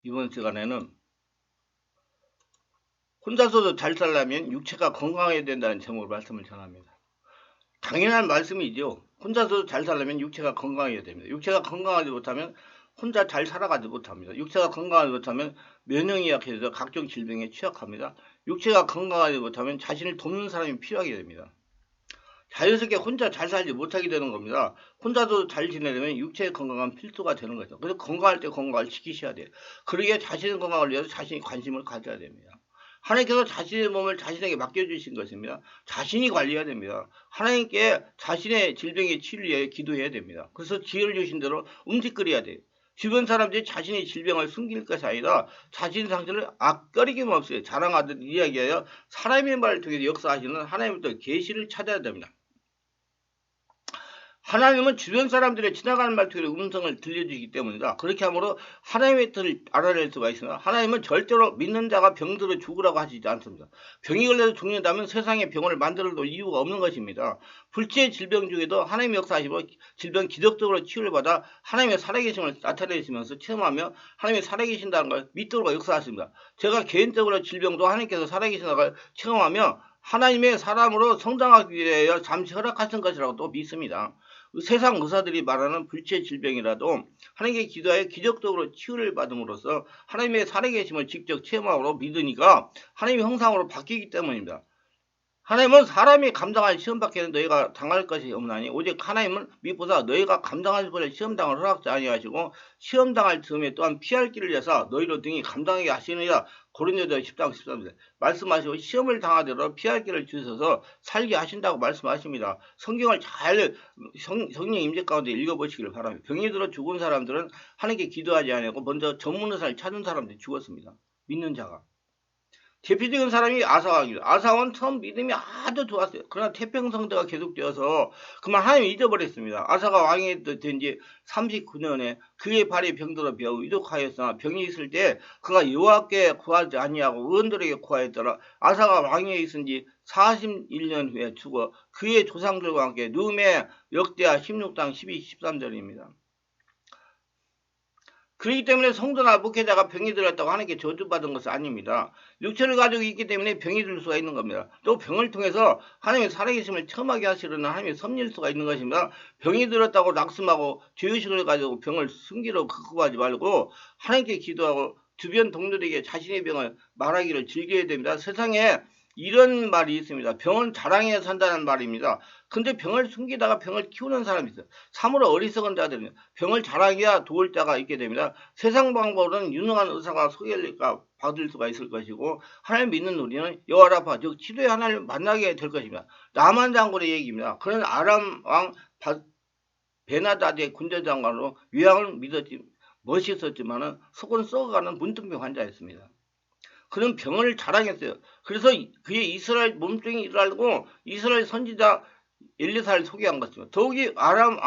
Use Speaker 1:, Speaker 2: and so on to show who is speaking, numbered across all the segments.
Speaker 1: 이번 시간에는 혼자서도 잘 살려면 육체가 건강해야 된다는 제목으로 말씀을 전합니다. 당연한 말씀이죠. 혼자서도 잘 살려면 육체가 건강해야 됩니다. 육체가 건강하지 못하면 혼자 잘 살아가지 못합니다. 육체가 건강하지 못하면 면역이 약해져서 각종 질병에 취약합니다. 육체가 건강하지 못하면 자신을 돕는 사람이 필요하게 됩니다. 자연스럽게 혼자 잘 살지 못하게 되는 겁니다. 혼자도 잘 지내려면 육체의 건강은 필수가 되는 거죠. 그래서 건강할 때 건강을 지키셔야 돼요. 그러기에 자신의 건강을 위해서 자신이 관심을 가져야 됩니다. 하나님께서 자신의 몸을 자신에게 맡겨주신 것입니다. 자신이 관리해야 됩니다. 하나님께 자신의 질병의 치유를 위해 기도해야 됩니다. 그래서 지혜를 주신 대로 음식거려야 돼요. 주변 사람들이 자신의 질병을 숨길 것이 아니라 자신의 상태를 악거리김 없이 자랑하듯 이야기하여 사람의 말을 통해 역사하시는 하나님부터 계시를 찾아야 됩니다. 하나님은 주변 사람들의 지나가는 말투의 음성을 들려주기 때문이다. 그렇게 함으로 하나님의 뜻을 알아낼 수가 있으나 하나님은 절대로 믿는 자가 병들어 죽으라고 하시지 않습니다. 병이 걸려서 죽는다면 세상에 병을 만들어 놓을 이유가 없는 것입니다. 불치의 질병 중에도 하나님의 역사하시고 질병 기적적으로 치유를 받아 하나님의 살아계심을 나타내시면서 체험하며 하나님의 살아계신다는 걸 믿도록 역사하십니다. 제가 개인적으로 질병도 하나님께서 살아계신다는 걸 체험하며 하나님의 사람으로 성장하기 위하여 잠시 허락하신 것이라고 또 믿습니다. 세상 의사들이 말하는 불치의 질병이라도 하나님께 기도하여 기적적으로 치유를 받음으로써 하나님의 살아계심을 직접 체험하고 믿으니까 하나님의 형상으로 바뀌기 때문입니다. 하나님은 사람이 감당할 시험 밖에는 너희가 당할 것이 없나니 오직 하나님은 미보사 너희가 감당할 것을 시험당을 허락지 아니하시고 시험당할 즈음에 또한 피할 길을 위해서 너희로 등이 감당하게 하시느니라. 고린도서 10장 13절 말씀하시고 시험을 당하더라도 피할 길을 주셔서 살게 하신다고 말씀하십니다. 성경을 잘 성령 임재 가운데 읽어보시기를 바랍니다. 병이 들어 죽은 사람들은 하나님께 기도하지 않고 먼저 전문 의사를 찾은 사람들이 죽었습니다. 믿는 자가. 대표적인 사람이 아사왕입니다. 아사왕은 처음 믿음이 아주 좋았어요. 그러나 태평성대가 계속되어서 그만 하나님을 잊어버렸습니다. 아사가 왕이 된 지 39년에 그의 발이 병들어 배우 위독하였으나 병이 있을 때 그가 여호와께 구하지 아니하고 의원들에게 구하였더라. 아사가 왕위에 있은 지 41년 후에 죽어 그의 조상들과 함께 르음의 역대하 16장 12, 13절입니다. 그렇기 때문에 성도나 목회자가 병이 들었다고 하나님께 저주받은 것은 아닙니다. 육체를 가지고 있기 때문에 병이 들 수가 있는 겁니다. 또 병을 통해서 하나님의 살아계심을 체험하게 하시려는 하나님의 섭리일 수가 있는 것입니다. 병이 들었다고 낙심하고 죄의식을 가지고 병을 숨기려고 극구하지 말고 하나님께 기도하고 주변 동료들에게 자신의 병을 말하기를 즐겨야 됩니다. 세상에 이런 말이 있습니다. 병은 자랑해야 산다는 말입니다. 근데 병을 숨기다가 병을 키우는 사람이 있어요. 참으로 어리석은 자들은 병을 자랑해야 도울 자가 있게 됩니다. 세상 방법으로는 유능한 의사가 소개를 받을 수가 있을 것이고 하나님 믿는 우리는 여호와라파 즉 치료의 하나님을 만나게 될 것입니다. 나만 장군의 얘기입니다. 그는 아람 왕 베나다드의 군대장관으로 위왕을 믿었지 멋있었지만은 속은 썩어가는 문둥병 환자였습니다. 그는 병을 자랑했어요. 그래서 그의 이스라엘 몸뚱이 일어나고 이스라엘 선지자 엘리사를 소개한 것입니다. 더욱이 아람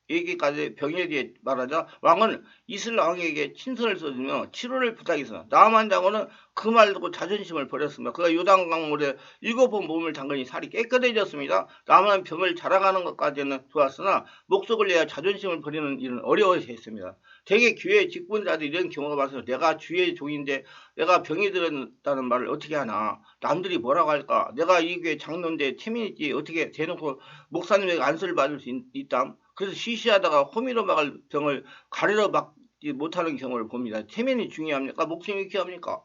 Speaker 1: 왕에게까지 병에 대해 말하자 왕은 이스라엘 왕에게 친선을 써주며 치료를 부탁했습니다. 나만 장군은 그 말 듣고 자존심을 버렸습니다. 그가 요단강물에 7번 몸을 담그니 살이 깨끗해졌습니다. 나만 병을 자랑하는 것까지는 좋았으나 목속을 내어 자존심을 버리는 일은 어려워했습니다. 대개 교회 직분자들이 이런 경우가 많아서 내가 주의 종인데 내가 병이 들었다는 말을 어떻게 하나 남들이 뭐라고 할까 내가 이 교회 장로인데 체민이지 어떻게 대놓고 목사님에게 안수를 받을 수 있담 그래서 시시하다가 호미로 막을 병을 가리러 막지 못하는 경우를 봅니다. 체면이 중요합니까? 목숨이 귀합니까?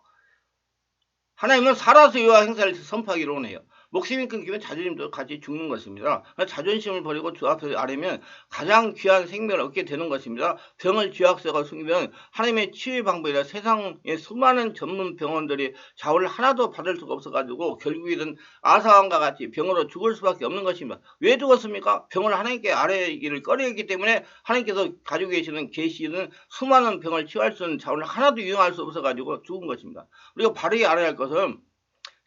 Speaker 1: 하나님은 살아서 여호와 행사를 선포하기로 하네요. 목숨이 끊기면 자존심도 같이 죽는 것입니다. 자존심을 버리고 주 앞에 아뢰면 가장 귀한 생명을 얻게 되는 것입니다. 병을 쥐약새가 숨기면 하나님의 치유의 방법이라 세상의 수많은 전문 병원들이 자원을 하나도 받을 수가 없어가지고 결국에는 아사왕과 같이 병으로 죽을 수밖에 없는 것입니다. 왜 죽었습니까? 병을 하나님께 아뢰기를 꺼려했기 때문에 하나님께서 가지고 계시는 계시는 수많은 병을 치유할 수 있는 자원을 하나도 이용할 수 없어가지고 죽은 것입니다. 우리가 바르게 알아야 할 것은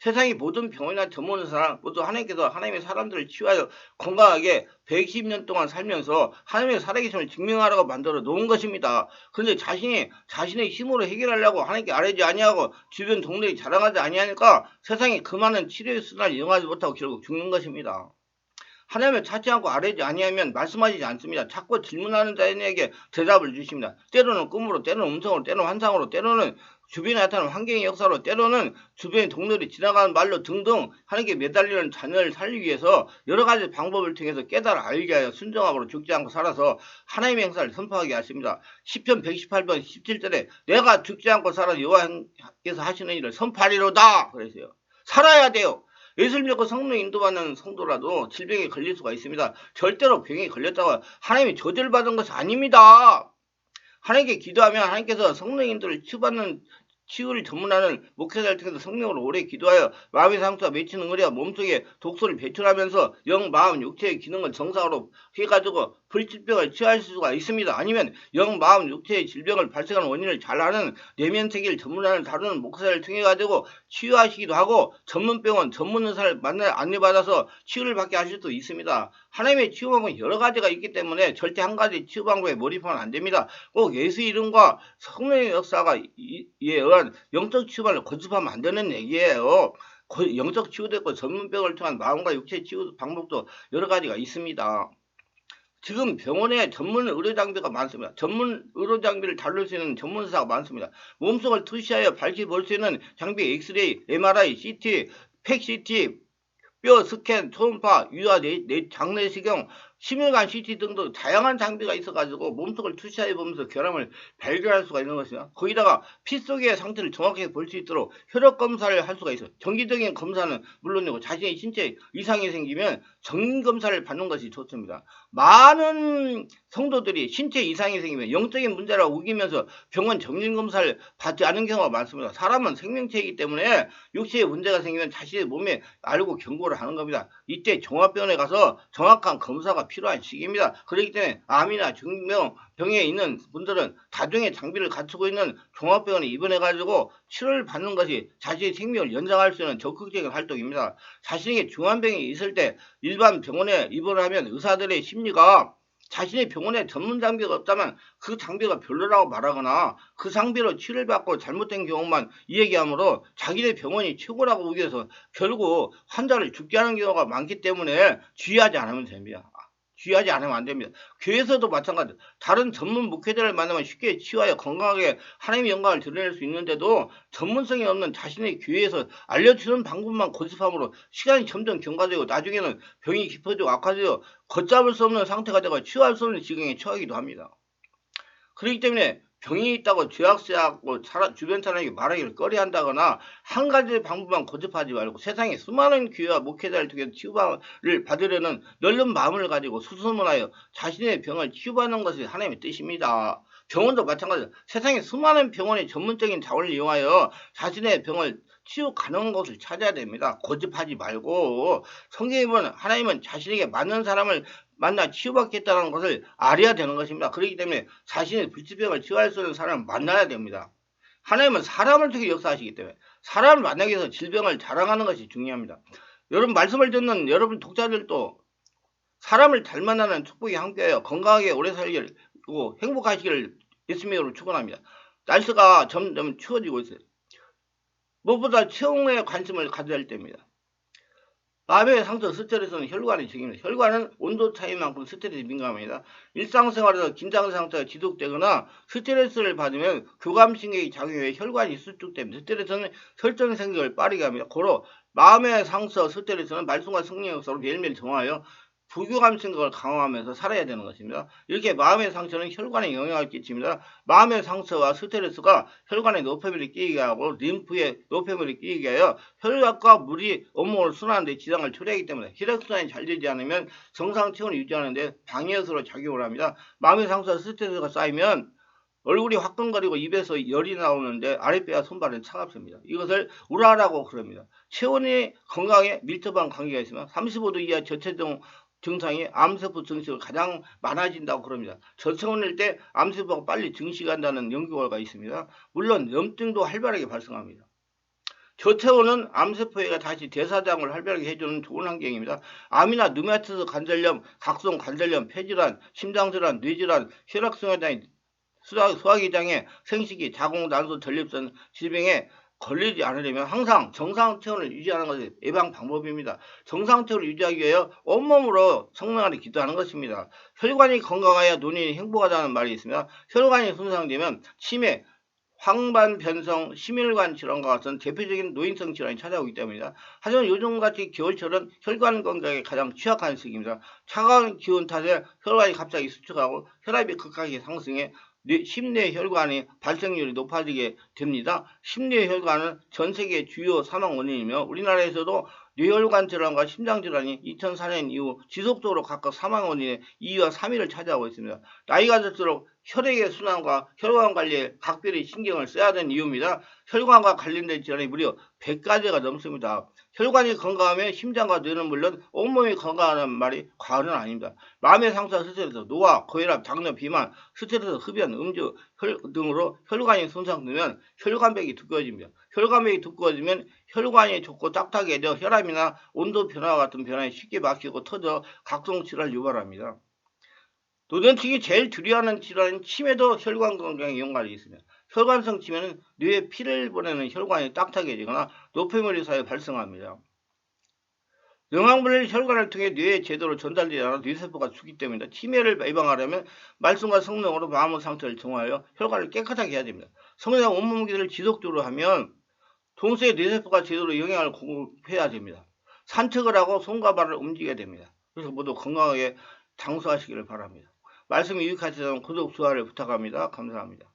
Speaker 1: 세상의 모든 병원이나 전문 의사나 모두 하나님께서 하나님의 사람들을 치유하여 건강하게 120년 동안 살면서 하나님의 살아계심을 증명하라고 만들어 놓은 것입니다. 그런데 자신의 힘으로 해결하려고 하나님께 아뢰지 아니하고 주변 동네에 자랑하지 아니하니까 세상에 그 많은 치료의 수단을 이용하지 못하고 결국 죽는 것입니다. 하나님을 찾지 않고 아뢰지 아니하면 말씀하시지 않습니다. 자꾸 질문하는 자에게 대답을 주십니다. 때로는 꿈으로, 때로는 음성으로, 때로는 환상으로, 때로는 주변에 나타나는 환경의 역사로, 때로는 주변의 동료들이 지나가는 말로 등등 하나님께 매달리는 자녀를 살리기 위해서 여러 가지 방법을 통해서 깨달아 알게 하여 순종함으로 죽지 않고 살아서 하나님의 행사를 선포하게 하십니다. 시편 118편 17절에 내가 죽지 않고 살아 여호와께서 하시는 일을 선포하리로다 그랬어요. 살아야 돼요. 예수를 믿고 성령 인도받는 성도라도 질병에 걸릴 수가 있습니다. 절대로 병에 걸렸다고 하나님이 저주를 받은 것이 아닙니다. 하나님께 기도하면 하나님께서 성령 인도를 치유를 전문하는 목회자를 통해서 성령으로 오래 기도하여 마음의 상처와 맺히는 응어리와 몸속에 독소를 배출하면서 영, 마음, 육체의 기능을 정상으로 해가지고 불질병을 치유할 수가 있습니다. 아니면 영, 마음, 육체의 질병을 발생하는 원인을 잘 아는 내면세계를 전문하는 다루는 목회자를 통해 가지고 치유하시기도 하고 전문병원, 전문의사를 안내받아서 치유를 받게 하실 수 있습니다. 하나님의 치유 방법은 여러 가지가 있기 때문에 절대 한 가지 치유 방법에 몰입하면 안 됩니다. 꼭 예수 이름과 성령의 역사가 의한 영적 치유만을 고집하면 안 되는 얘기예요. 영적 치유됐고 전문병을 통한 마음과 육체 치유 방법도 여러 가지가 있습니다. 지금 병원에 전문 의료 장비가 많습니다. 전문 의료 장비를 다룰 수 있는 전문의사가 많습니다. 몸속을 투시하여 밝히 볼 수 있는 장비 엑스레이, MRI, CT, 팩CT, 뼈 스캔, 초음파, 유아, 장내시경, 심혈관 CT 등등 다양한 장비가 있어가지고 몸속을 투시해 보면서 결함을 발견할 수가 있는 것이다. 거기다가 피 속의 상태를 정확하게 볼 수 있도록 혈액 검사를 할 수가 있어요. 정기적인 검사는 물론이고 자신의 신체 이상이 생기면 정밀 검사를 받는 것이 좋습니다. 많은 성도들이 신체 이상이 생기면 영적인 문제라고 우기면서 병원 정밀 검사를 받지 않은 경우가 많습니다. 사람은 생명체이기 때문에 육체에 문제가 생기면 자신의 몸에 알고 경고를 하는 겁니다. 이때 종합병원에 가서 정확한 검사가 필요한 시기입니다. 그렇기 때문에 암이나 중병에 있는 분들은 다중의 장비를 갖추고 있는 종합병원에 입원해가지고 치료를 받는 것이 자신의 생명을 연장할 수 있는 적극적인 활동입니다. 자신에게 중환병이 있을 때 일반 병원에 입원을 하면 의사들의 심리가 자신의 병원에 전문 장비가 없다면 그 장비가 별로라고 말하거나 그 장비로 치료를 받고 잘못된 경우만 이야기하므로 자기네 병원이 최고라고 우겨서 결국 환자를 죽게 하는 경우가 많기 때문에 주의하지 않으면 됩니다. 주의하지 않으면 안 됩니다. 교회에서도 마찬가지로 다른 전문 목회자를 만나면 쉽게 치유하여 건강하게 하나님의 영광을 드러낼 수 있는데도 전문성이 없는 자신의 교회에서 알려주는 방법만 고집함으로 시간이 점점 경과되고 나중에는 병이 깊어지고 악화되어 걷잡을 수 없는 상태가 되고 치유할 수 없는 지경에 처하기도 합니다. 그렇기 때문에 병이 있다고 죄악죄하고 주변 사람에게 말하기를 꺼려한다거나 한 가지 방법만 고집하지 말고 세상에 수많은 교회와 목회자를 통해 치유를 받으려는 넓은 마음을 가지고 수소문하여 자신의 병을 치유받는 것이 하나님의 뜻입니다. 병원도 마찬가지로 세상에 수많은 병원의 전문적인 자원을 이용하여 자신의 병을 치유 가능한 것을 찾아야 됩니다. 고집하지 말고 성경에 보면 하나님은 자신에게 맞는 사람을 만나 치유받겠다는 것을 알아야 되는 것입니다. 그렇기 때문에 자신의 불치병을 치유할 수 있는 사람을 만나야 됩니다. 하나님은 사람을 통해 역사하시기 때문에 사람을 만나기 위해서 질병을 자랑하는 것이 중요합니다. 여러분 말씀을 듣는 여러분 독자들도 사람을 잘 만나는 축복이 함께하여 건강하게 오래 살기를 행복하시기를 예수님으로 축원합니다. 날씨가 점점 추워지고 있어요. 무엇보다 체온에 관심을 가져야 할 때입니다. 마음의 상처, 스트레스는 혈관의 적입니다. 혈관은 온도 차이만큼 스트레스에 민감합니다. 일상생활에서 긴장 상태가 지속되거나 스트레스를 받으면 교감신경이 작용해 혈관이 수축됩니다. 스트레스는 혈전 생각을 빠르게 합니다. 고로 마음의 상처, 스트레스는 말씀과 성령의 역사로 매일매일 정하여 부교감 생각을 강화하면서 살아야 되는 것입니다. 이렇게 마음의 상처는 혈관에 영향을 끼칩니다. 마음의 상처와 스트레스가 혈관에 노폐물이 끼게 하고 림프에 노폐물이 끼게 하여 혈액과 물이 온몸을 순환하는 데 지장을 초래하기 때문에 혈액순환이 잘 되지 않으면 정상 체온을 유지하는 데 방해 요소로 작용을 합니다. 마음의 상처와 스트레스가 쌓이면 얼굴이 화끈거리고 입에서 열이 나오는데 아랫배와 손발은 차갑습니다. 이것을 우라라고 그럽니다. 체온이 건강에 밀접한 관계가 있으면 35도 이하 저체중 증상이 암세포 증식을 가장 많아진다고 그럽니다. 저체온일 때 암세포가 빨리 증식한다는 연구 결과가 있습니다. 물론 염증도 활발하게 발생합니다. 저체온은 암세포가 다시 대사장을 활발하게 해주는 좋은 환경입니다. 암이나 류마티스 관절염, 각성 관절염, 폐질환, 심장질환, 뇌질환, 혈액순환장애, 소화기장애, 생식기, 자궁, 난소, 전립선 질병에 걸리지 않으려면 항상 정상 체온을 유지하는 것이 예방 방법입니다. 정상 체온을 유지하기 위하여 온몸으로 성명하게 기도하는 것입니다. 혈관이 건강해야 논인이 행복하다는 말이 있으며 혈관이 손상되면 치매, 황반 변성, 심혈관 질환과 같은 대표적인 노인성 질환이 찾아오기 때문이다. 하지만 요즘같이 겨울철은 혈관 건강에 가장 취약한 시기입니다. 차가운 기온 탓에 혈관이 갑자기 수축하고 혈압이 급하게 상승해 심뇌 혈관의 발생률이 높아지게 됩니다. 심뇌 혈관은 전 세계 주요 사망 원인이며 우리나라에서도 뇌혈관 질환과 심장 질환이 2004년 이후 지속적으로 각각 사망 원인의 2위와 3위를 차지하고 있습니다. 나이가 들수록 혈액의 순환과 혈관 관리에 각별히 신경을 써야 되는 이유입니다. 혈관과 관련된 질환이 무려 100가지가 넘습니다. 혈관이 건강하면 심장과 뇌는 물론 온몸이 건강하다는 말이 과언은 아닙니다. 마음의 상처, 스트레스, 노화, 고혈압, 당뇨, 비만, 스트레스, 흡연, 음주 등으로 혈관이 손상되면 혈관벽이 두꺼워집니다. 혈관벽이 두꺼워지면 혈관이 좁고 딱딱해져 혈압이나 온도 변화와 같은 변화에 쉽게 막히고 터져 각종 질환을 유발합니다. 노년층이 제일 두려워하는 질환인 치매도 혈관 건강에 연관이 있습니다. 혈관성 치매는 뇌에 피를 보내는 혈관이 딱딱해지거나 노폐물이 사이에 발생합니다. 영양분을 혈관을 통해 뇌에 제대로 전달되지 않아 뇌세포가 죽기 때문입니다. 치매를 예방하려면 말씀과 성령으로 마음의 상태를 정화하여 혈관을 깨끗하게 해야 됩니다. 성령 온몸 기도를 지속적으로 하면 동시에 뇌세포가 제대로 영양을 공급해야 됩니다. 산책을 하고 손과 발을 움직여야 됩니다. 그래서 모두 건강하게 장수하시기를 바랍니다. 말씀이 유익하시다면 구독, 좋아요를 부탁합니다. 감사합니다.